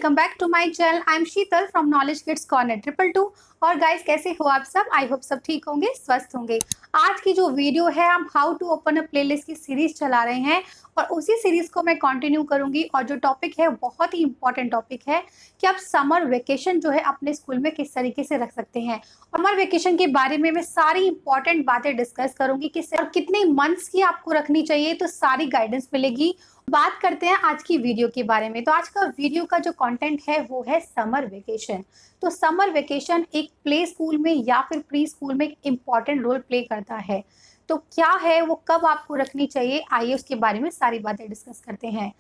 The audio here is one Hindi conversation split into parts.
Welcome back to my channel. I am Sheetal from knowledge kids corner 222। और गाइस, कैसे हो आप सब? आई होप सब ठीक होंगे, स्वस्थ होंगे। आज की जो वीडियो है, हम how to open a playlist की सीरीज चला रहे हैं और उसी सीरीज को मैं कंटिन्यू करूंगी। और जो टॉपिक है बहुत ही इंपॉर्टेंट टॉपिक है कि आप समर वेकेशन जो है अपने स्कूल में किस तरीके से रख सकते हैं। समर वेकेशन के बारे में मैं सारी इंपॉर्टेंट बातें डिस्कस करूंगी कि कितने मंथ्स की आपको रखनी चाहिए, तो सारी गाइडेंस मिलेगी। बात करते हैं आज की वीडियो के बारे में। तो आज का वीडियो का जो कंटेंट है वो है समर वेकेशन। तो समर वेकेशन एक प्ले स्कूल में या फिर प्री स्कूल में एक इम्पॉर्टेंट रोल प्ले करता है। तो क्या है वो, कब आपको रखनी चाहिए, आइए उसके बारे में सारी बातें डिस्कस करते हैं।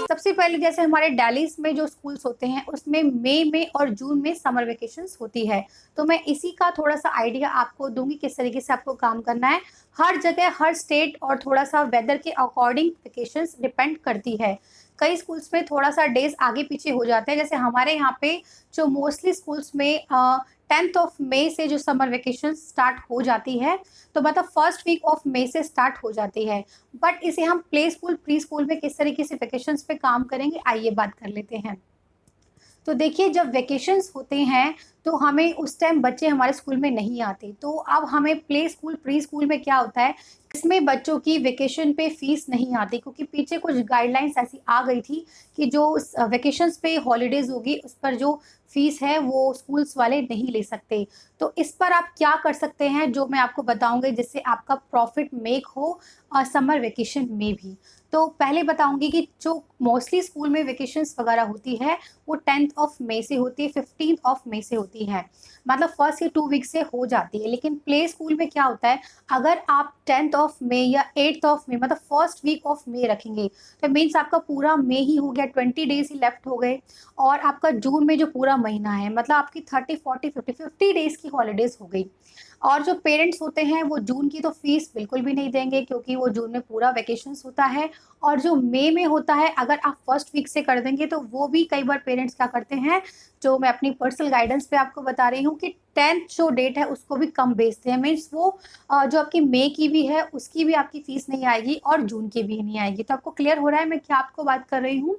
सबसे पहले जैसे हमारे दिल्ली में जो स्कूल्स होते हैं उसमें मई में और जून में समर वेकेशंस होती है। तो मैं इसी का थोड़ा सा आइडिया आपको दूंगी किस तरीके से आपको काम करना है। हर जगह हर स्टेट और थोड़ा सा वेदर के अकॉर्डिंग वेकेशंस डिपेंड करती है। कई स्कूल्स में थोड़ा सा डेज आगे पीछे हो जाते हैं। जैसे हमारे यहाँ पे जो मोस्टली स्कूल्स में 10th ऑफ मई से जो समर वेकेशन स्टार्ट हो जाती है, तो मतलब फर्स्ट वीक ऑफ मई से स्टार्ट हो जाती है। बट इसे हम प्ले स्कूल प्री स्कूल में किस तरीके से वेकेशंस पे काम करेंगे, आइए बात कर लेते हैं। तो देखिए, जब वेकेशंस होते हैं तो हमें उस टाइम बच्चे हमारे स्कूल में नहीं आते। तो अब हमें प्ले स्कूल प्री स्कूल में क्या होता है, इसमें बच्चों की वेकेशन पे फीस नहीं आती, क्योंकि पीछे कुछ गाइडलाइंस ऐसी आ गई थी कि जो वेकेशंस पे हॉलीडेज होगी उस पर जो फीस है वो स्कूल्स वाले नहीं ले सकते। तो इस पर आप क्या कर सकते हैं जो मैं आपको बताऊंगी, जिससे आपका प्रॉफिट मेक हो समर वेकेशन में भी। तो पहले बताऊंगी कि जो मोस्टली स्कूल में वेकेशंस वगैरह होती है वो 10th ऑफ मई से होती है, 15th ऑफ मई से होती है, मतलब फर्स्ट या 2 वीक से हो जाती है। लेकिन प्ले स्कूल में क्या होता है, अगर आप 10th ऑफ मई या 8th ऑफ मई मतलब फर्स्ट वीक ऑफ मई रखेंगे तो मीन्स आपका पूरा मई ही हो गया, 20 डेज ही लेफ्ट हो गए। और आपका जून में जो पूरा महीना है मतलब आपकी 30, 40, 50 डेज की हॉलीडेज हो गई। और जो पेरेंट्स होते हैं वो जून की तो फीस बिल्कुल भी नहीं देंगे, क्योंकि वो जून में पूरा वेकेशंस होता है। और जो मई में होता है, अगर आप फर्स्ट वीक से कर देंगे तो वो भी कई बार पेरेंट्स क्या करते हैं, जो मैं अपनी पर्सनल गाइडेंस पे आपको बता रही हूँ कि 10th जो डेट है उसको भी कम बेचते हैं। मीन्स वो जो आपकी मई की भी है उसकी भी आपकी फीस नहीं आएगी और जून की भी नहीं आएगी। तो आपको क्लियर हो रहा है मैं क्या आपको बात कर रही हूँ,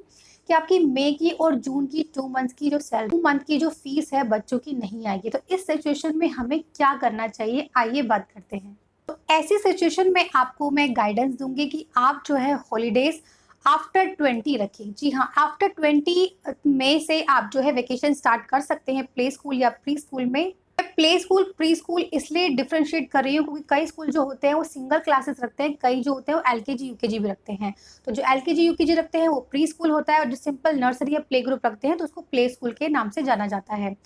कि आपकी मई की और जून की 2 मंथ की जो सैलरी, 2 मंथ की जो फीस है बच्चों की नहीं आएगी। तो इस सिचुएशन में हमें क्या करना चाहिए, आइए बात करते हैं। तो ऐसी सिचुएशन में आपको मैं गाइडेंस दूंगी कि आप जो है हॉलीडेज आफ्टर 20 रखें। जी हाँ, आफ्टर 20 मई से आप जो है वेकेशन स्टार्ट कर सकते हैं प्ले स्कूल या प्री स्कूल में। प्ले स्कूल प्री स्कूल इसलिए डिफरेंशिएट कर रही हूँ क्योंकि कई स्कूल जो होते हैं वो सिंगल क्लासेस रखते हैं, कई जो होते हैं वो एलकेजी यूकेजी भी रखते हैं। तो जो एलकेजी यूकेजी रखते हैं वो प्री स्कूल होता है, और जो सिंपल नर्सरी या प्ले ग्रुप रखते हैं तो उसको प्ले स्कूल के नाम से जाना जाता है।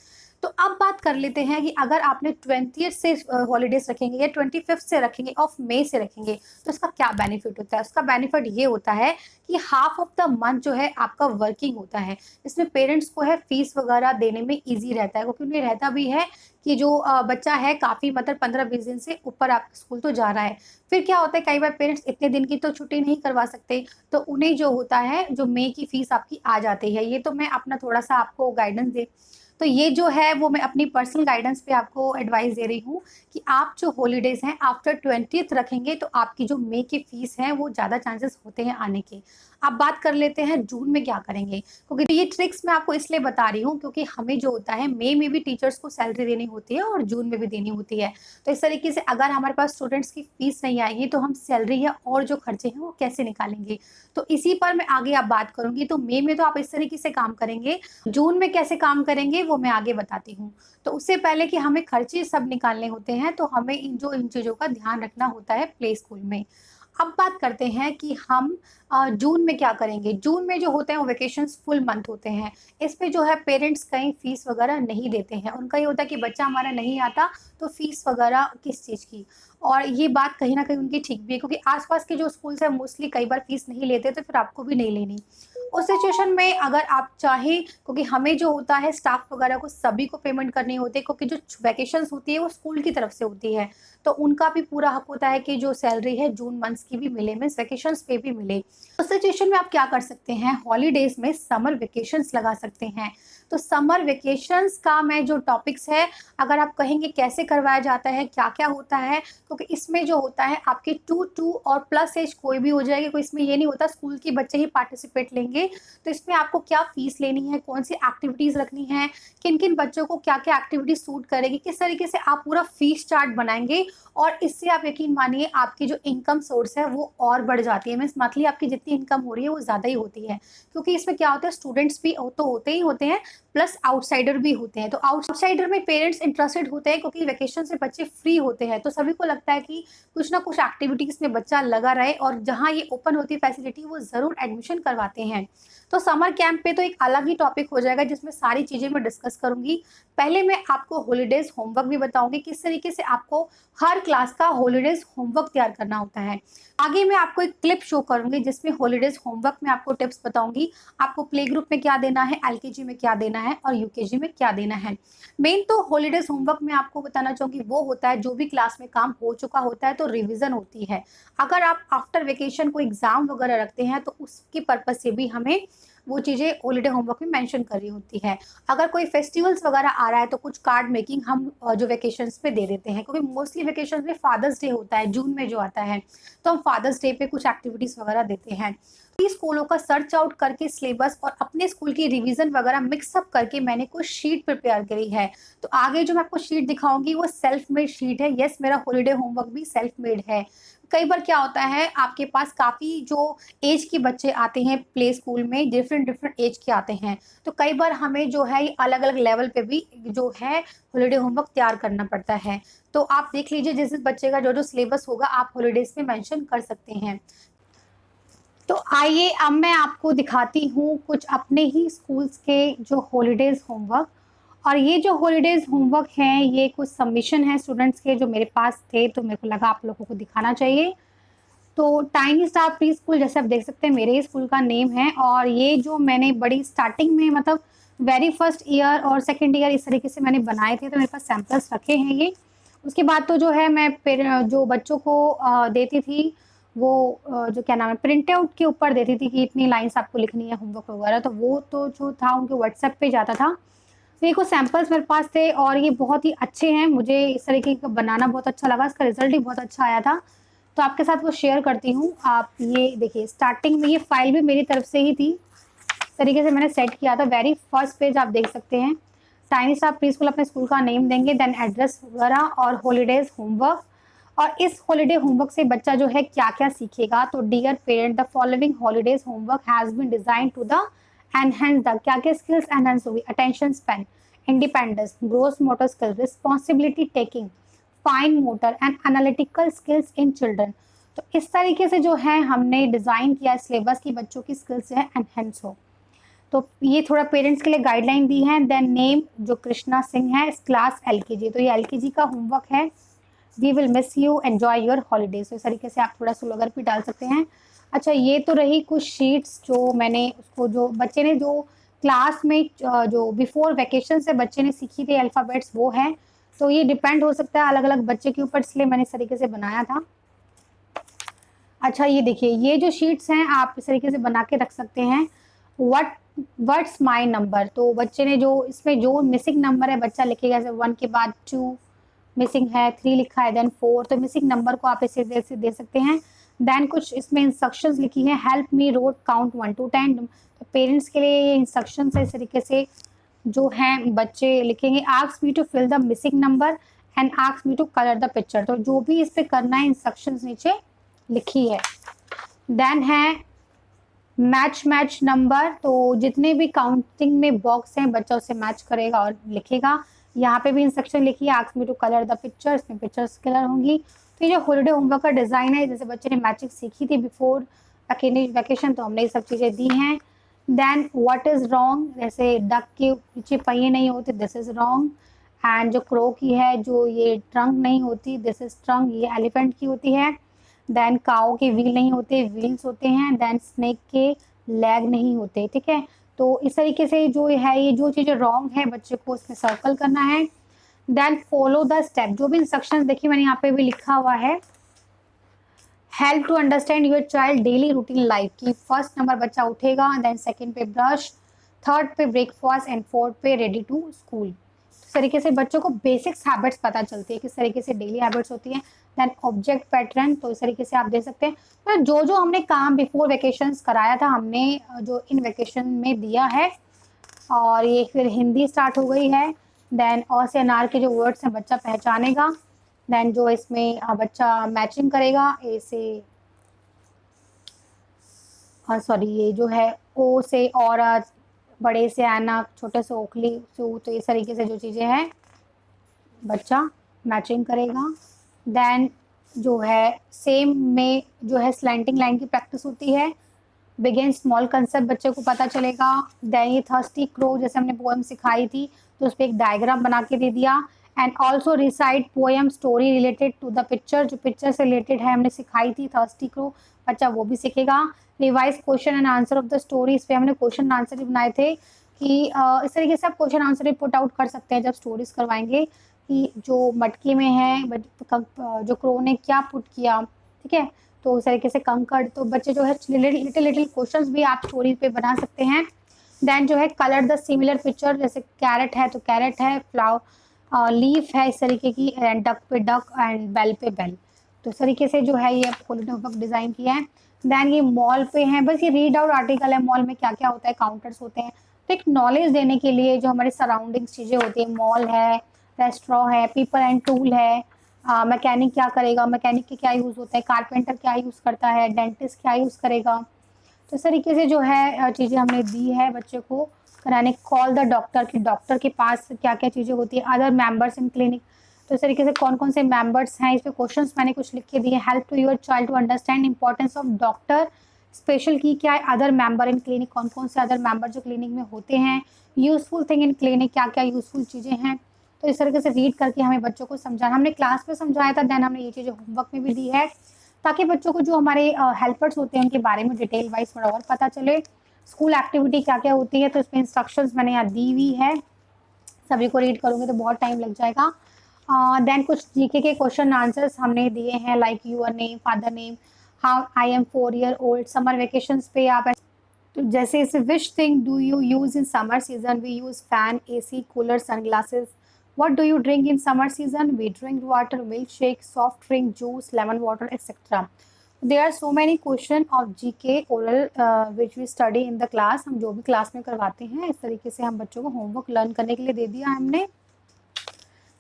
तो अब बात कर लेते हैं कि अगर आपने 20th से हॉलीडेज रखेंगे या 25th से रखेंगे, ऑफ मई से रखेंगे, तो इसका क्या बेनिफिट होता है। उसका बेनिफिट ये होता है कि हाफ ऑफ द मंथ जो है आपका वर्किंग होता है। इसमें पेरेंट्स को है फीस वगैरह देने में ईजी रहता है, क्योंकि उन्हें रहता भी है कि जो बच्चा है काफ़ी मतलब 15-20 दिन से ऊपर आपका स्कूल तो जा रहा है। फिर क्या होता है, कई बार पेरेंट्स इतने दिन की तो छुट्टी नहीं करवा सकते, तो उन्हें जो होता है जो मई की फीस आपकी आ जाती है। ये तो मैं अपना थोड़ा सा आपको गाइडेंस दे, तो ये जो है वो मैं अपनी पर्सनल गाइडेंस पे आपको एडवाइस दे रही हूँ कि आप जो हॉलीडेज हैं आफ्टर 20th रखेंगे तो आपकी जो मई की फीस है वो ज़्यादा चांसेस होते हैं आने के। अब बात कर लेते हैं जून में क्या करेंगे, क्योंकि ये ट्रिक्स मैं आपको इसलिए बता रही हूँ क्योंकि हमें जो होता है मई में भी टीचर्स को सैलरी देनी होती है और जून में भी देनी होती है। तो इस तरीके से अगर हमारे पास स्टूडेंट्स की फीस नहीं आएगी तो हम सैलरी या और जो खर्चे हैं वो कैसे निकालेंगे। तो इसी पर मैं आगे आप बात करूंगी। तो मई में तो आप इस तरीके से काम करेंगे, जून में कैसे काम करेंगे वो मैं आगे बताती हूँ। तो उससे पहले कि हमें खर्चे सब निकालने होते हैं तो हमें इन चीज़ों का ध्यान रखना होता है प्ले स्कूल में। अब बात करते हैं कि हम जून में क्या करेंगे। जून में जो होते हैं वो वेकेशंस फुल मंथ होते हैं। इसमें जो है पेरेंट्स कहीं फीस वगैरह नहीं देते हैं। उनका ये होता है कि बच्चा हमारा नहीं आता तो फीस वगैरह किस चीज़ की। और ये बात कहीं ना कहीं उनकी ठीक भी है, क्योंकि आसपास के जो स्कूल्स हैं मोस्टली कई बार फीस नहीं लेते, तो फिर आपको भी नहीं लेनी। उस सिचुएशन में अगर आप चाहें, क्योंकि हमें जो होता है स्टाफ वगैरह को सभी को पेमेंट करनी होती है, क्योंकि जो वैकेशंस होती है वो स्कूल की तरफ से होती है, तो उनका भी पूरा हक होता है कि जो सैलरी है जून मंथ्स की भी मिले, मीन्स वैकेशंस पे भी मिले। उस सिचुएशन में आप क्या कर सकते हैं, हॉलीडेज में समर वेकेशंस लगा सकते हैं। तो समर वेकेशंस का मैं जो टॉपिक्स है, अगर आप कहेंगे कैसे करवाया जाता है, क्या-क्या होता है, क्योंकि इसमें जो होता है आपके 2 और प्लस एज कोई भी हो जाएगी, कोई इसमें ये नहीं होता स्कूल के बच्चे ही पार्टिसिपेट लेंगे। तो इसमें आपको क्या फ़ीस लेनी है, कौन-सी एक्टिविटीज़ रखनी है, किन-किन बच्चों को क्या-क्या एक्टिविटी सूट करेगी, किस तरीके से आप पूरा फ़ीस चार्ट बनाएँगे और इससे आप यकीन मानिए आपकी जो इनकम सोर्स है वो और बढ़ जाती है। मीन्स मंथली आपकी जितनी इनकम हो रही है वो ज़्यादा ही होती है। क्योंकि इसमें क्या होता है स्टूडेंट्स भी तो होते ही होते हैं, प्लस आउटसाइडर भी होते हैं। तो आउटसाइडर में पेरेंट्स इंटरेस्टेड होते हैं क्योंकि वैकेशन से बच्चे फ्री होते हैं, तो सभी को लगता है कि कुछ ना कुछ एक्टिविटीज़ में बच्चा लगा रहे और जहाँ ये ओपन होती है फैसिलिटी वो ज़रूर एडमिशन करवाते हैं। तो समर कैंप पे तो एक अलग ही टॉपिक हो जाएगा जिसमें सारी चीज़ें मैं डिस्कस करूँगी। पहले मैं आपको हॉलीडेज़ होमवर्क भी बताऊँगी, किस तरीके से आपको हर क्लास का हॉलीडेज़ होमवर्क तैयार करना होता है। आगे मैं आपको एक क्लिप शो करूँगी जिसमें हॉलीडेज़ होमवर्क में आपको टिप्स बताऊँगी, आपको प्ले ग्रुप में क्या देना है, एलकेजी में क्या देना है और यूकेजी में क्या देना है। मेन तो हॉलीडेज़ होमवर्क में आपको बताना चाहूँगी वो होता है जो भी क्लास में काम हो चुका होता है तो रिवीजन होती है। अगर आप आफ्टर वेकेशन कोई एग्ज़ाम वगैरह रखते हैं तो उसके पर्पज़ से भी हमें वो चीज़ें हॉलीडे होमवर्क में मेंशन करनी होती है। अगर कोई फेस्टिवल्स वगैरह आ रहा है तो कुछ कार्ड मेकिंग हम जो वेकेशंस पे दे देते हैं, क्योंकि मोस्टली वेकेशंस में फादर्स डे होता है जून में जो आता है, तो हम फादर्स डे पे कुछ एक्टिविटीज़ वगैरह देते हैं। स्कूलों का सर्च आउट करके सिलेबस और अपने स्कूल की रिवीजन वगैरह मिक्सअप करके मैंने कुछ शीट प्रिपेयर करी है। तो आगे जो मैं आपको शीट दिखाऊंगी वो सेल्फ मेड शीट है। यस, मेरा हॉलीडे होमवर्क भी सेल्फ मेड है। कई बार क्या होता है आपके पास काफ़ी जो एज के बच्चे आते हैं प्ले स्कूल में, डिफरेंट एज के आते हैं, तो कई बार हमें जो है ये अलग अलग लेवल पे भी जो है हॉलीडे होमवर्क तैयार करना पड़ता है। तो आप देख लीजिए जिस जिस बच्चे का जो जो सिलेबस होगा आप हॉलीडेज में मेंशन कर सकते हैं। तो आइए अब मैं आपको दिखाती हूँ कुछ अपने ही स्कूल्स के जो हॉलीडेज़ होमवर्क। और ये जो हॉलीडेज़ होमवर्क हैं ये कुछ सबमिशन है स्टूडेंट्स के जो मेरे पास थे, तो मेरे को लगा आप लोगों को दिखाना चाहिए। तो टाइनी स्टार प्री स्कूल जैसे आप देख सकते हैं मेरे ही स्कूल का नेम है, और ये जो मैंने बड़ी स्टार्टिंग में मतलब वेरी फर्स्ट ईयर और सेकेंड ईयर इस तरीके से मैंने बनाए थे, तो मेरे पास सैम्पल्स रखे हैं ये। उसके बाद तो जो है मैं फिर जो बच्चों को देती थी वो जो क्या नाम है प्रिंट आउट के ऊपर देती थी कि इतनी लाइन्स आपको लिखनी है होमवर्क वगैरह, तो वो तो जो था उनके व्हाट्सएप पे जाता था। तो ये कुछ सैम्पल्स मेरे पास थे और ये बहुत ही अच्छे हैं, मुझे इस तरीके का बनाना बहुत अच्छा लगा, इसका रिजल्ट भी बहुत अच्छा आया था, तो आपके साथ वो शेयर करती हूँ। आप ये देखिए स्टार्टिंग में ये फाइल भी मेरी तरफ से ही थी, इस तरीके से मैंने सेट किया था। वेरी फर्स्ट पेज आप देख सकते हैं, टाइनी स्टार प्री स्कूल अपने स्कूल का नेम देंगे, देन एड्रेस वगैरह और हॉलीडेज होमवर्क। और इस हॉलीडे होमवर्क से बच्चा जो है क्या क्या सीखेगा, तो dear parent the following holidays homework has been design to the enhance the क्या क्या स्किल्स एनहेंस होगी, attention span, independence, gross motor skill, responsibility taking, fine motor and analytical skills in children. तो इस तरीके से जो है हमने डिज़ाइन किया सिलेबस की बच्चों की स्किल्स जो है एनहेंस हो। तो ये थोड़ा पेरेंट्स के लिए गाइडलाइन दी है। देन नेम जो कृष्णा सिंह है, इस क्लास एलकेजी, तो ये एलकेजी का होमवर्क है। We will miss you, enjoy your holidays, तो इस तरीके से आप थोड़ा स्लोगर भी डाल सकते हैं। अच्छा, ये तो रही कुछ शीट्स जो मैंने उसको जो बच्चे ने जो क्लास में जो बिफोर वैकेशन से बच्चे ने सीखी थी अल्फ़ाबेट्स वो है। तो ये डिपेंड हो सकता है अलग अलग बच्चे के ऊपर, इसलिए मैंने इस तरीके से बनाया था। अच्छा, ये देखिए ये जो शीट्स हैं आप इस तरीके से बना के रख सकते हैं। व्हाट्स माई नंबर, तो बच्चे ने जो इसमें जो मिसिंग नंबर है बच्चा लिखेगा, जैसे 1 के बाद 2 मिसिंग है, 3 लिखा है, देन 4, तो मिसिंग नंबर को आप इसे दे सकते हैं। देन कुछ इसमें इंस्ट्रक्शंस लिखी है, help me rote count 1 to 10, तो पेरेंट्स के लिए ये इंस्ट्रक्शंस है, इस तरीके से जो हैं बच्चे लिखेंगे। Ask me to fill the missing number and ask me to colour the picture, तो जो भी इस पे करना है इंस्ट्रक्शंस नीचे लिखी है। देन है मैच नंबर, तो जितने भी काउंटिंग में बॉक्स हैं बच्चा उसे मैच करेगा और लिखेगा। यहाँ पे भी इंस्ट्रक्शन लिखी है, ask me to colour the picture, इसमें पिक्चर्स कलर होंगी। तो ये जो हॉलीडे होमवर्क का डिज़ाइन है, जैसे बच्चे ने मैचिंग सीखी थी बिफोर वैकेशन, तो हमने ये सब चीज़ें दी हैं। देन व्हाट इज़ रॉन्ग, जैसे डक के पीछे पहिए नहीं होते, दिस इज़ रॉन्ग। एंड जो क्रो की है जो ये ट्रंक नहीं होती, दिस इज़ ट्रंक, ये एलिफेंट की होती है। देन काओ के व्हील नहीं होते, व्हील्स होते हैं। देन स्नेक के लेग नहीं होते, ठीक है। तो इस तरीके से जो है ये जो चीज़ें रॉन्ग है बच्चे को उसमें सर्कल करना है। देन फॉलो द स्टेप, जो भी इंस्ट्रक्शंस देखिए मैंने यहाँ पे भी लिखा हुआ है, help to understand your child daily routine life, की फर्स्ट नंबर बच्चा उठेगा, देन सेकंड पे ब्रश, थर्ड पे ब्रेकफास्ट एंड फोर्थ पे रेडी टू स्कूल। इस तरीके से बच्चों को बेसिक्स हैबिट्स पता चलती है, किस तरीके से डेली हैबिट्स होती हैं। देन ऑब्जेक्ट पैटर्न, तो इस तरीके से आप दे सकते हैं। तो जो जो हमने काम बिफोर वेकेशंस कराया था, हमने जो इन वेकेशन में दिया है। और ये फिर हिंदी स्टार्ट हो गई है। देन अ से अनार के जो वर्ड्स हैं बच्चा पहचानेगा। देन जो इसमें बच्चा मैचिंग करेगा, ए से सॉरी ये जो है ओ से और, बड़े से ऐनक, छोटे से ओखली सू, तो इस तरीके से जो चीज़ें हैं बच्चा मैचिंग करेगा। देन जो है सेम में जो है स्लैंटिंग लाइन की प्रैक्टिस होती है। बिगिन स्मॉल कंसेप्ट बच्चे को पता चलेगा। देन ये थर्स्टी क्रो जैसे हमने पोएम सिखाई थी, तो उस पर एक डायग्राम बना के दे दिया। And also recite poem story related to the picture, जो पिक्चर से रिलेटेड है हमने सिखाई थी थर्स्टी क्रो, बच्चा वो भी सीखेगा। Revise question and answer of the story, इस पर हमने क्वेश्चन एंड आंसर भी बनाए थे कि इस तरीके से आप क्वेश्चन आंसर भी पुट आउट कर सकते हैं जब स्टोरीज करवाएंगे, कि जो मटके में है जो क्रो ने क्या पुट किया, ठीक है। तो उस तरीके से कंकड़, तो बच्चे जो है लिटिल लिटिल क्वेश्चंस भी आप स्टोरी पे बना सकते हैं। देन जो है कलर द सिमिलर पिक्चर, जैसे कैरेट है तो कैरेट है, फ्लावर लीफ है इस तरीके की, एंड डक पे डक एंड बेल पे बेल, तो इस तरीके से जो है ये हॉलीडे होमवर्क डिज़ाइन किया है। देन ये मॉल पे है, बस ये रीड आउट आर्टिकल है, मॉल में क्या क्या होता है, काउंटर्स होते हैं। तो एक नॉलेज देने के लिए जो हमारे सराउंडिंग्स चीज़ें होती है, मॉल है, रेस्टोरेंट है, पीपल एंड टूल है, मैकेनिक क्या करेगा, मैकेनिक के क्या यूज़ होता है, कारपेंटर क्या यूज़ करता है, डेंटिस्ट क्या यूज़ करेगा। तो इस तरीके से जो है चीज़ें हमने दी है बच्चे को कराने। कॉल द डॉक्टर, कि डॉक्टर के पास क्या क्या चीज़ें होती है, अदर मेंबर्स इन क्लिनिक, तो इस तरीके से कौन कौन से मेंबर्स हैं, इस पे क्वेश्चंस मैंने कुछ लिख के दिए। Help to your child to understand importance of doctor, special की क्या है, अदर मेंबर इन क्लिनिक, कौन कौन से अदर मेंबर जो क्लिनिक में होते हैं, यूज़फुल थिंग इन क्लिनिक, क्या क्या यूज़फुल चीज़ें हैं। तो इस तरीके से रीड करके हमें बच्चों को समझाना, हमने क्लास में समझाया था, देन हमने ये चीज़ें होमवर्क में भी दी है, ताकि बच्चों को जो हमारे हेल्पर्स होते हैं उनके बारे में डिटेल वाइज थोड़ा और पता चले। स्कूल एक्टिविटी क्या क्या होती है, तो इसमें इंस्ट्रक्शंस मैंने यहाँ दी हुई है, सभी को रीड करूँगी तो बहुत टाइम लग जाएगा। देन कुछ जीके के क्वेश्चन आंसर्स हमने दिए हैं, like your name, father name, how I am 4 year old. Summer vacations पे आप तो जैसे इसे which thing do you use in summer season, we use fan, AC, cooler, sunglasses. What do you drink in summer season? We drink water, milkshake, soft drink, juice, lemon water, etc. There are so many questions of GK oral which we study in the class. हम जो भी क्लास में करवाते हैं इस तरीके से हम बच्चों को होमवर्क लर्न करने के लिए दे दिया हमने।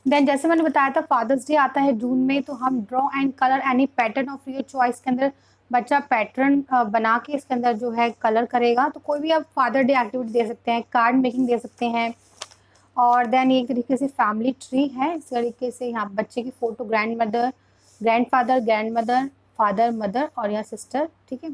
देन जैसे मैंने बताया था फादर्स डे आता है जून में, तो हम draw and colour any pattern of your choice के अंदर बच्चा पैटर्न बना के इसके अंदर जो है कलर करेगा। तो कोई भी आप फादर डे एक्टिविटी दे सकते हैं, कार्ड मेकिंग दे सकते हैं। और देन एक तरीके से फैमिली ट्री है, इस तरीके से यहाँ बच्चे की photo, grand mother, grand father, grand mother, father, mother और यहाँ सिस्टर, ठीक है।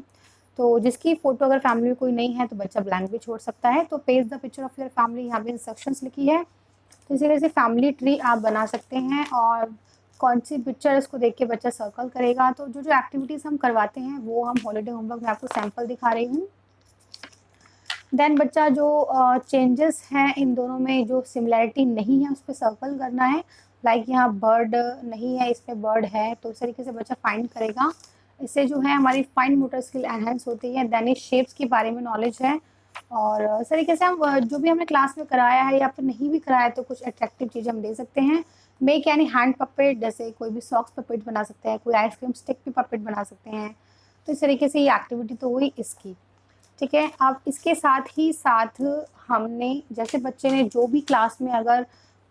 तो जिसकी फ़ोटो अगर फैमिली में कोई नहीं है तो बच्चा ब्लैंक भी छोड़ सकता है। तो page the picture of your family, यहाँ पे इंस्ट्रक्शंस लिखी है। तो इसी तरह से फैमिली ट्री आप बना सकते हैं, और कौन सी पिक्चर इसको देख के बच्चा सर्कल करेगा। तो जो जो एक्टिविटीज़ हम करवाते हैं वो हम हॉलीडे होमवर्क में आपको सैम्पल दिखा रही हूँ। देन बच्चा जो चेंजेस हैं इन दोनों में, जो सिमिलैरिटी नहीं है उस पर सर्कल करना है। लाइक यहाँ बर्ड नहीं है, इस पर बर्ड है, तो इस तरीके से बच्चा फाइंड करेगा। इससे जो है हमारी फाइन मोटर स्किल एनहेंस होती है। देन इस शेप्स के बारे में नॉलेज है, और इस तरीके से हम जो भी हमने क्लास में कराया है या फिर नहीं भी कराया तो कुछ अट्रैक्टिव चीज़ें हम दे सकते हैं। मेक यानी हैंड पपेट, जैसे कोई भी सॉक्स पपेट बना सकते हैं, कोई आइसक्रीम स्टिक भी पपेट बना सकते हैं। तो इस तरीके से ये एक्टिविटी तो हुई इसकी, ठीक है। अब इसके साथ ही साथ हमने जैसे बच्चे ने जो भी क्लास में अगर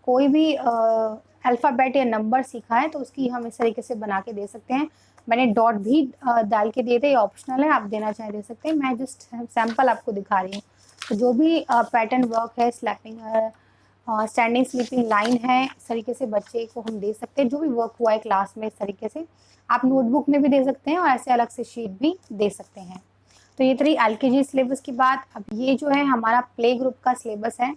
कोई भी अल्फ़ाबेट या नंबर सीखा है तो उसकी हम इस तरीके से बना के दे सकते हैं। मैंने डॉट भी डाल के दिए थे, ये ऑप्शनल है, आप देना चाहे दे सकते हैं, मैं जस्ट सैम्पल आपको दिखा रही हूँ। तो जो भी पैटर्न वर्क है, स्लैपिंग है, स्टैंडिंग स्लीपिंग लाइन है, इस तरीके से बच्चे को हम दे सकते हैं। जो भी वर्क हुआ है क्लास में इस तरीके से आप नोटबुक में भी दे सकते हैं और ऐसे अलग से शीट भी दे सकते हैं। तो ये थी LKG सिलेबस की बात। अब ये जो है हमारा प्ले ग्रुप का सिलेबस है।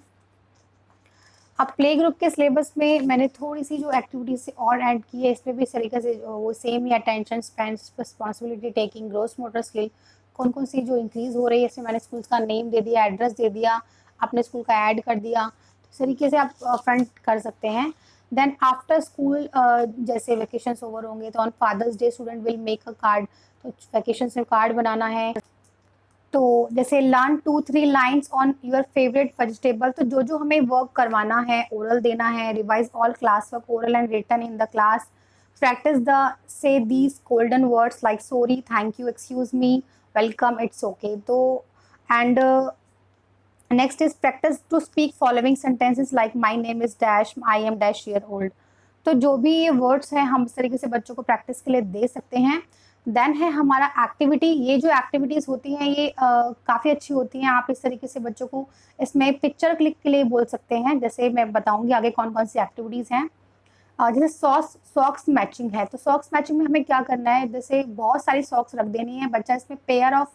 अब प्ले ग्रुप के सिलेबस में मैंने थोड़ी सी जो एक्टिविटीज से और ऐड की है, इसमें भी इस तरीके से वो सेम ही attention span, responsibility taking, gross motor skill, कौन कौन सी जो इंक्रीज हो रही है, इसमें मैंने स्कूल का नेम दे दिया, एड्रेस दे दिया, अपने स्कूल का ऐड कर दिया। तो इस तरीके से आप फ्रंट कर सकते हैं। देन आफ्टर स्कूल जैसे वेकेशन ओवर होंगे तो on fathers day student will make a card, तो वैकेशन में कार्ड बनाना है। तो जैसे learn 2-3 lines on your favourite vegetable, तो जो जो हमें वर्क करवाना है, ओरल देना है, revise all class work oral and written in the class, practise the से these golden words like sorry, thank you, excuse me, welcome, it's okay. तो and next is practice to speak following sentences like my name is dash, I am dash year old. तो जो भी ये वर्ड्स हैं हम इस तरीके से बच्चों को प्रैक्टिस के लिए दे सकते हैं। देन है हमारा एक्टिविटी। ये जो एक्टिविटीज़ होती हैं ये काफ़ी अच्छी होती हैं। आप इस तरीके से बच्चों को इसमें पिक्चर क्लिक के लिए बोल सकते हैं। जैसे मैं बताऊंगी आगे कौन कौन सी एक्टिविटीज़ हैं। जैसे सॉक्स मैचिंग है, तो सॉक्स मैचिंग में हमें क्या करना है, जैसे बहुत सारी सॉक्स रख देनी है, बच्चा इसमें पेयर ऑफ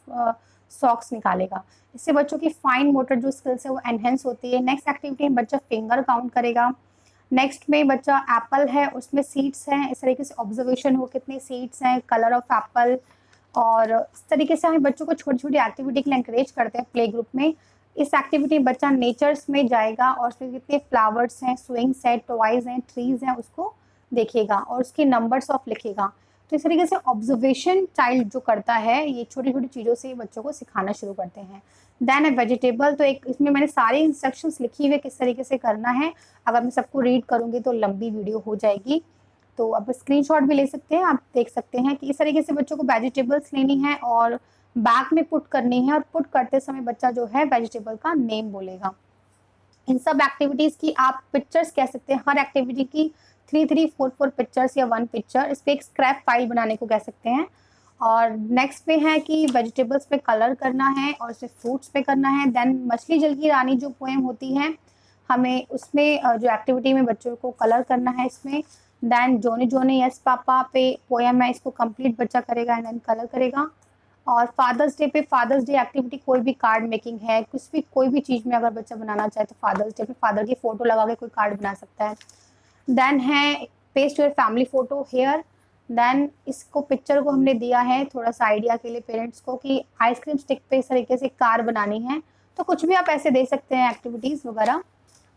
सॉक्स निकालेगा। इससे बच्चों की फाइन मोटर जो स्किल्स है वो एनहेंस होती है। नेक्स्ट एक्टिविटी में बच्चा फिंगर काउंट करेगा। नेक्स्ट में बच्चा एप्पल है, उसमें सीड्स हैं, इस तरीके से ऑब्जर्वेशन हो कितने सीड्स हैं, कलर ऑफ एप्पल, और इस तरीके से हम बच्चों को छोटी छोटी एक्टिविटी के लिए इंकरेज करते हैं प्ले ग्रुप में। इस एक्टिविटी में बच्चा नेचर्स में जाएगा और उसमें कितने फ्लावर्स हैं, स्विंग्स हैं, टॉयज हैं, ट्रीज हैं, उसको देखेगा और उसके नंबर्स ऑफ लिखेगा। तो इस तरीके से ऑब्जर्वेशन चाइल्ड जो करता है, ये छोटी छोटी चीज़ों से बच्चों को सिखाना शुरू करते हैं। देन ए वेजिटेबल, तो एक इसमें मैंने सारी इंस्ट्रक्शंस लिखी हुई किस तरीके से करना है। अगर मैं सबको रीड करूँगी तो लंबी वीडियो हो जाएगी, तो अब स्क्रीनशॉट भी ले सकते हैं। आप देख सकते हैं कि इस तरीके से बच्चों को वेजिटेबल्स लेनी है और बैग में पुट करनी है, और पुट करते समय बच्चा जो है वेजिटेबल का नेम बोलेगा। इन सब एक्टिविटीज़ की आप पिक्चर्स कह सकते हैं। हर एक्टिविटी की 3-3, 4-4 पिक्चर्स या 1 पिक्चर, इस पर एक स्क्रैप फाइल बनाने को कह सकते हैं। और नेक्स्ट पे है कि वेजिटेबल्स पे कलर करना है और इसे फ्रूट्स पे करना है। देन मछली जल की रानी जो पोएम होती है, हमें उसमें जो एक्टिविटी में बच्चों को कलर करना है इसमें। देन जोने जोने यस पापा पे पोएम है, इसको कंप्लीट बच्चा करेगा एंड देन कलर करेगा। और फादर्स डे पे फादर्स डे एक्टिविटी, कोई भी कार्ड मेकिंग है, कुछ भी कोई भी चीज़ में अगर बच्चा बनाना चाहे तो फादर्स डे पे फादर की फ़ोटो लगा के कोई कार्ड बना सकता है। देन है paste your family photo here. Then इसको पिक्चर को हमने दिया है थोड़ा सा आइडिया के लिए पेरेंट्स को कि आइसक्रीम स्टिक पे इस तरीके से कार बनानी है, तो कुछ भी आप ऐसे दे सकते हैं एक्टिविटीज़ वगैरह।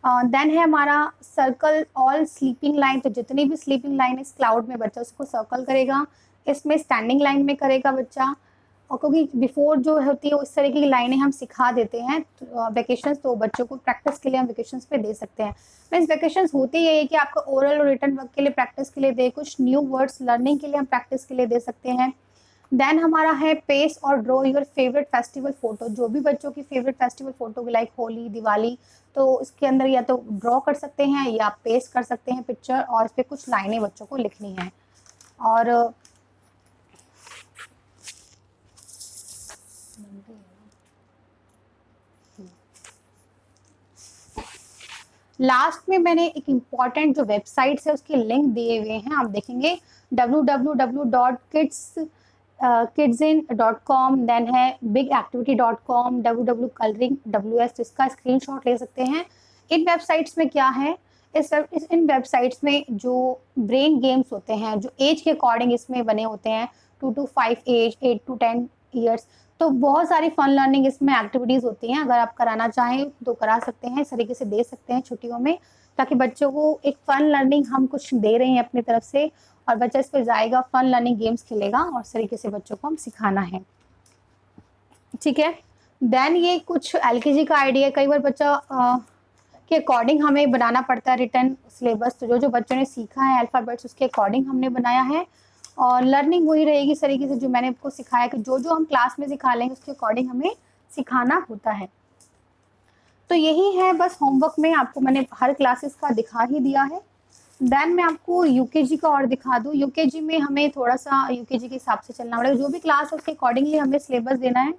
देन है हमारा सर्कल ऑल स्लीपिंग लाइन, तो जितनी भी स्लीपिंग लाइन इस क्लाउड में बच्चा उसको सर्कल करेगा। इसमें स्टैंडिंग लाइन में करेगा बच्चा, और क्योंकि बिफोर जो होती है उस तरीके की लाइनें हम सिखा देते हैं वेकेशंस, तो बच्चों को प्रैक्टिस के लिए हम वेकेशंस पे दे सकते हैं। मीन्स वेकेशंस होती है कि आपको ओरल और रिटन वर्क के लिए प्रैक्टिस के लिए दे, कुछ न्यू वर्ड्स लर्निंग के लिए हम प्रैक्टिस के लिए दे सकते हैं। देन हमारा है पेस्ट और draw your favourite festival photo, जो भी बच्चों की favourite festival photo like holy, Diwali, तो इसके अंदर या तो ड्रॉ कर सकते हैं या पेस्ट कर सकते हैं पिक्चर, और इस पर कुछ लाइनें बच्चों को लिखनी है। और लास्ट में मैंने एक इम्पॉर्टेंट जो वेबसाइट्स है उसके लिंक दिए हुए हैं, आप देखेंगे www.kidsin.com, देन है bigactivity.com, www.coloring.ws, इसका स्क्रीनशॉट ले सकते हैं। इन वेबसाइट्स में क्या है, इन वेबसाइट्स में जो ब्रेन गेम्स होते हैं जो एज के अकॉर्डिंग इसमें बने होते हैं, 2 to 5 एज, 8 to 10 ईयर्स, तो बहुत सारी फन लर्निंग इसमें एक्टिविटीज़ होती हैं। अगर आप कराना चाहें तो करा सकते हैं, इस तरीके से दे सकते हैं छुट्टियों में, ताकि बच्चों को एक फ़न लर्निंग हम कुछ दे रहे हैं अपनी तरफ से, और बच्चा इस पर जाएगा, फ़न लर्निंग गेम्स खेलेगा, और इस तरीके से बच्चों को हम सिखाना है। ठीक है। देन ये कुछ LKG का आइडिया, कई बार बच्चा के अकॉर्डिंग हमें बनाना पड़ता है रिटर्न सिलेबस, तो जो बच्चों ने सीखा है अल्फ़ाबेट्स उसके अकॉर्डिंग हमने बनाया है। और लर्निंग वही रहेगी इस तरीके से जो मैंने आपको सिखाया कि जो हम क्लास में सिखा लेंगे उसके अकॉर्डिंग हमें सिखाना होता है। तो यही है बस होमवर्क में, आपको मैंने हर क्लासेस का दिखा ही दिया है। देन मैं आपको UKG का और दिखा दूँ। UKG में हमें थोड़ा सा UKG के हिसाब से चलना पड़ेगा, जो भी क्लास है उसके अकॉर्डिंगली हमें सिलेबस देना है।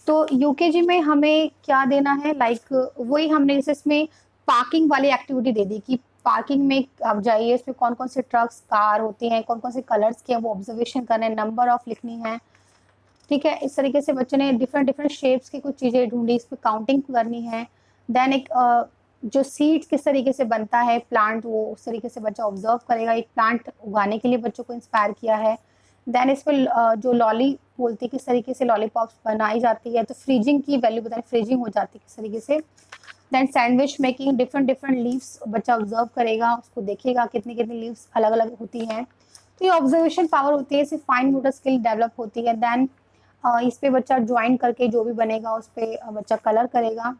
तो UKG में हमें क्या देना है, लाइक वही हमने जैसे इसमें पार्किंग वाली एक्टिविटी दे दी कि पार्किंग में आप जाइए, इसमें कौन कौन से ट्रक्स, कार होती हैं, कौन कौन से कलर्स के हैं वो ऑब्जर्वेशन करना है, नंबर ऑफ लिखनी है। ठीक है, इस तरीके से बच्चे ने डिफरेंट शेप्स की कुछ चीज़ें ढूंढी, इस पर काउंटिंग करनी है। देन एक जो सीड्स किस तरीके से बनता है प्लांट, वो उस तरीके से बच्चा ऑब्जर्व करेगा, एक प्लांट उगाने के लिए बच्चों को इंस्पायर किया है। देन इस पर जो लॉली बोलती है किस तरीके से लॉलीपॉप्स बनाई जाती है, तो फ्रीजिंग की वैल्यू बताएं, फ्रीजिंग हो जाती है किस तरीके से। Then sandwich making, different leaves बच्चा ऑब्जर्व करेगा, उसको देखेगा कितनी कितनी लीव्स अलग अलग होती हैं। तो ये ऑब्जर्वेशन पावर होती है, इससे फाइन मोटर स्किल डेवलप होती है। देन इस पे बच्चा ज्वाइन करके जो भी बनेगा उस पे बच्चा कलर करेगा।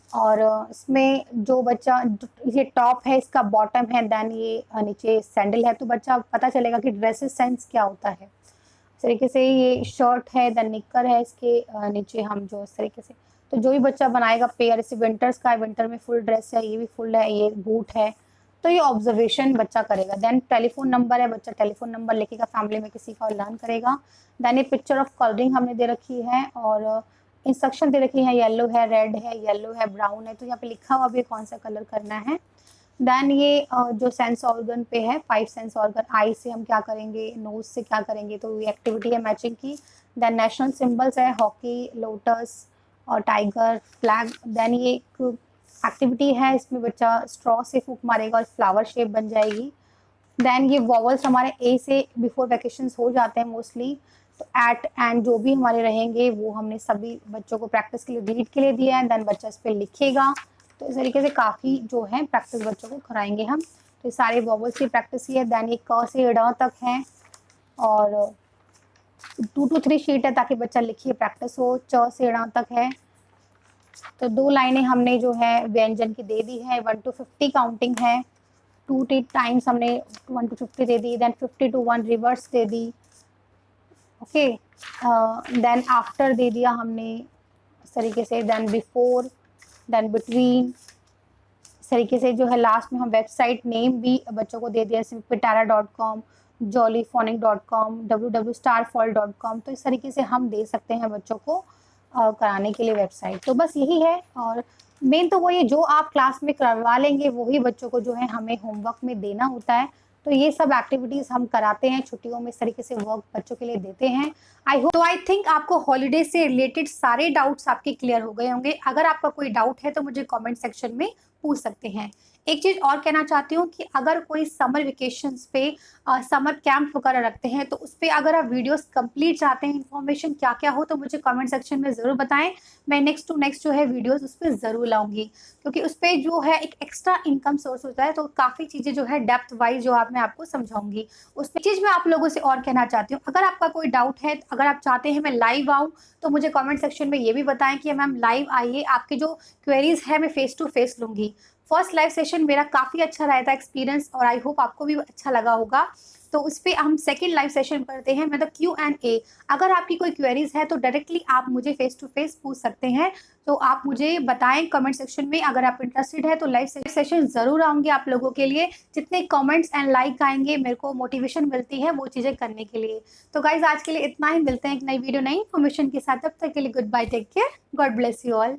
और इसमें जो बच्चा, ये टॉप है इसका बॉटम है, देन ये नीचे सैंडल है, तो बच्चा पता चलेगा कि ड्रेसेस सेंस क्या होता है। इस तरीके से ये शर्ट है, देन निक्कर है, इसके नीचे हम जो इस तरीके से, तो जो भी बच्चा बनाएगा पेयर, जैसे विंटर्स का है, विंटर में फुल ड्रेस है, ये भी फुल है, ये बूट है, तो ये ऑब्जर्वेशन बच्चा करेगा। देन टेलीफोन नंबर है, बच्चा टेलीफोन नंबर लिखेगा फैमिली में किसी का और लर्न करेगा। देन ये पिक्चर ऑफ कलरिंग हमने दे रखी है और इंस्ट्रक्शन दे रखी है, येलो है, रेड है, येलो है, ब्राउन है, तो यहाँ पे लिखा हुआ भी कौन सा कलर करना है। देन ये जो सेंस ऑर्गन पे है, 5 सेंस ऑर्गन, आई से हम क्या करेंगे, नोज से क्या करेंगे, तो ये एक्टिविटी है मैचिंग की। देन नेशनल सिंबल्स है, हॉकी, लोटस और टाइगर, फ्लैग। देन ये एक एक्टिविटी है, इसमें बच्चा स्ट्रॉ से फूक मारेगा और फ्लावर शेप बन जाएगी। देन ये वॉवल्स हमारे ए से बिफोर वैकेशंस हो जाते हैं मोस्टली, तो एट एंड जो भी हमारे रहेंगे वो हमने सभी बच्चों को प्रैक्टिस के लिए, रीड के लिए दिया है। देन बच्चा इस पर लिखेगा, तो इस तरीके से काफ़ी जो है प्रैक्टिस बच्चों को कराएंगे हम। तो ये सारे वॉवल्स की प्रैक्टिस ही है। देन ये क से ड़ तक है और 2 to 3 शीट है ताकि बच्चा लिखिए प्रैक्टिस हो। च से ड़ तक है, तो 2 लाइनें हमने जो है व्यंजन की दे दी है। 1 to 50 काउंटिंग है, 2 टाइम्स हमने 1 to 50 दे दी। देन 50 to 1 रिवर्स दे दी। ओके, देन आफ्टर दे दिया हमने इस तरीके से। देन बिफोर, देन बिटवीन, इस तरीके से जो है। लास्ट में हम वेबसाइट नेम भी बच्चों को दे दिया, जैसे pitara.com, jollyphonic.com, www.starfall.com, तो इस तरीके से हम दे सकते हैं बच्चों को कराने के लिए वेबसाइट। तो बस यही है, और मेन तो वो ये जो आप क्लास में करवा लेंगे वही बच्चों को जो है हमें होमवर्क में देना होता है। तो ये सब एक्टिविटीज हम कराते हैं छुट्टियों में, इस तरीके से वर्क बच्चों के लिए देते हैं। आई थिंक आपको हॉलीडे से रिलेटेड सारे डाउट्स आपके क्लियर हो गए होंगे। अगर आपका कोई डाउट है तो मुझे कमेंट सेक्शन में पूछ सकते हैं। एक चीज़ और कहना चाहती हूँ कि अगर कोई समर वेकेशंस पे समर कैंप वगैरह रखते हैं तो उस पर अगर आप वीडियोस कंप्लीट चाहते हैं, इन्फॉर्मेशन क्या क्या हो, तो मुझे कमेंट सेक्शन में ज़रूर बताएं। मैं नेक्स्ट टू नेक्स्ट जो है वीडियोस उस पर ज़रूर लाऊंगी, क्योंकि उस पर जो है एक एक्स्ट्रा इनकम सोर्स होता है, तो काफ़ी चीज़ें जो है डेप्थ वाइज जो मैं आपको समझाऊंगी। उसमें चीज़ मैं आप लोगों से और कहना चाहती हूँ, अगर आपका कोई डाउट है, अगर आप चाहते हैं मैं लाइव आऊँ, तो मुझे कमेंट सेक्शन में ये भी बताएं कि मैम लाइव आइए, आपकी जो क्वेरीज है मैं फेस टू फेस लूँगी। फर्स्ट लाइव सेशन मेरा काफ़ी अच्छा रहा था एक्सपीरियंस, और आई होप आपको भी अच्छा लगा होगा। तो उस पर हम सेकेंड लाइव सेशन करते हैं, मतलब Q&A। अगर आपकी कोई क्वेरीज है तो डायरेक्टली आप मुझे फेस टू फेस पूछ सकते हैं, तो आप मुझे बताएं कमेंट सेक्शन में। अगर आप इंटरेस्टेड है तो लाइव सेशन ज़रूर आऊँगी आप लोगों के लिए। जितने कमेंट्स एंड लाइक आएंगे मेरे को मोटिवेशन मिलती है वो चीज़ें करने के लिए। तो गाइज आज के लिए इतना ही, मिलते हैं एक नई वीडियो नई इन्फॉर्मेशन के साथ। तब तक के लिए goodbye, take care, God bless you all.